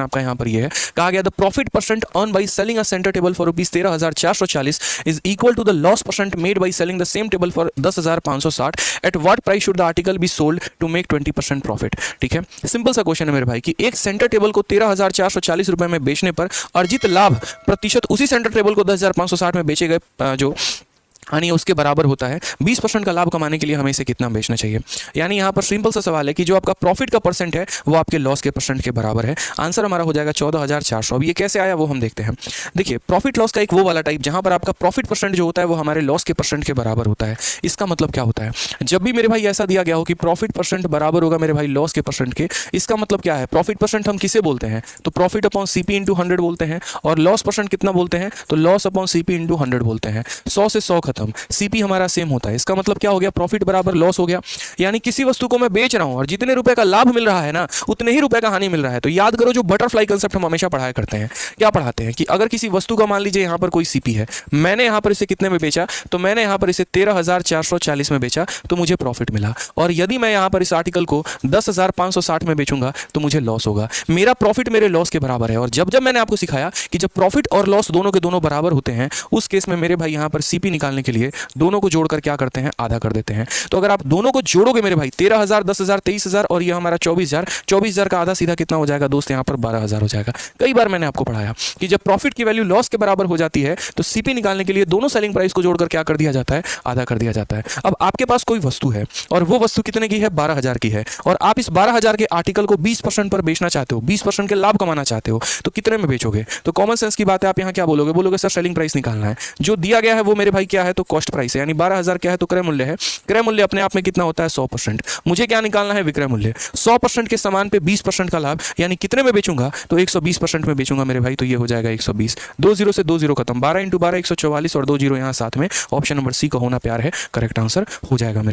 आपका यहाँ पर ये है, कहा गया the profit percent earn by selling a centre table for ₹13,440 is equal to the loss percent made by selling the same table for 10,560 at what price should the article be sold to make 20% profit. ठीक है, simple सा question है मेरे भाई कि एक centre table को 13,440 रुपए में बेचने पर अर्जित लाभ प्रतिशत उसी सेंटर टेबल को 10,560 में बेचे गए जो यानी उसके बराबर होता है 20% का लाभ कमाने के लिए हमें इसे कितना बेचना चाहिए। यानी यहाँ पर सिंपल सा सवाल है कि जो आपका प्रॉफिट का परसेंट है वो आपके लॉस के परसेंट के बराबर है। आंसर हमारा हो जाएगा 14,400। अब ये कैसे आया वो हम देखते हैं। देखिए, प्रॉफिट लॉस का एक वो वाला टाइप जहाँ पर आपका प्रॉफिट परसेंट जो होता है वो हमारे लॉस के परसेंट के बराबर होता है। इसका मतलब क्या होता है, जब भी मेरे भाई ऐसा दिया गया हो कि प्रॉफिट परसेंट बराबर होगा मेरे भाई लॉस के परसेंट के, इसका मतलब क्या है, प्रॉफिट परसेंट हम किसे बोलते हैं, तो प्रॉफिट अपॉन सीपी इंटू 100 बोलते हैं, और लॉस परसेंट कितना बोलते हैं, तो लॉस अपॉन सीपी इंटू 100 बोलते हैं। 100 से 100 खत्म, सीपी हमारा सेम होता है। इसका मतलब क्या हो गया, प्रॉफिट बराबर लॉस हो गया। यानी किसी वस्तु को मैं बेच रहा हूं और जितने रुपए का लाभ मिल रहा है ना उतने ही रुपए का हानि मिल रहा है। तो याद करो जो बटरफ्लाई कांसेप्ट हम हमेशा पढ़ाया करते हैं, क्या पढ़ाते हैं कि अगर किसी वस्तु का मान लीजिए यहां पर कोई सीपी है, मैंने यहां पर इसे कितने में बेचा, तो मैंने यहां पर इसे 13,440 में बेचा तो मुझे प्रॉफिट मिला। और यदि मैं यहां पर इस आर्टिकल को 10,560 में बेचूंगा तो मुझे लॉस होगा। मेरा प्रॉफिट मेरे लॉस के बराबर है। और जब जब मैंने आपको सिखाया कि जब प्रॉफिट और लॉस दोनों के दोनों बराबर होते हैं उस केस में मेरे भाई यहां पर सीपी निकालने के लिए दोनों को जोड़कर क्या करते हैं, आधा कर देते हैं। तो अगर आप दोनों को जोड़ोगे मेरे भाई 13,000, 10,000, 23,000 और ये हमारा 24,000, 24,000 का आधा सीधा कितना हो जाएगा दोस्त, यहाँ पर 12,000 हो जाएगा। कई बार मैंने आपको पढ़ाया कि जब प्रॉफिट की वैल्यू लॉस के बराबर हो जाती है तो सीपी निकालने के लिए दोनों सेलिंग प्राइस को जोड़कर क्या कर दिया जाता है, आधा कर दिया जाता है। अब आपके पास कोई वस्तु है और वो वस्तु कितने की है, 12,000 की है, और आप इस 12,000 के आर्टिकल को 20% पर बेचना चाहते हो, 20% के लाभ कमाना चाहते हो, तो कितने में बेचोगे। तो कॉमन सेंस की बात है, आप यहाँ क्या बोलोगे, बोलोगे सर सेलिंग प्राइस निकालना है। जो दिया गया है वो मेरे भाई क्या है, तो कॉस्ट प्राइस है, यानी 12,000 क्या है, तो क्रय मूल्य है। क्रय मूल्य अपने आप में कितना होता है, 100%। मुझे क्या निकालना है, विक्रय मूल्य। 100% के सामान पे 20% का लाभ, यानी कितने में बेचूंगा, तो 120% में बेचूंगा मेरे भाई, तो ये हो जाएगा 120। 2 0 से 2 0 खत्म, 12 × 12 144 और 2 0 यहाँ साथ में। ऑप्शन नंबर सी का होना प्यार है करेक्ट आंसर हो जाएगा मेरे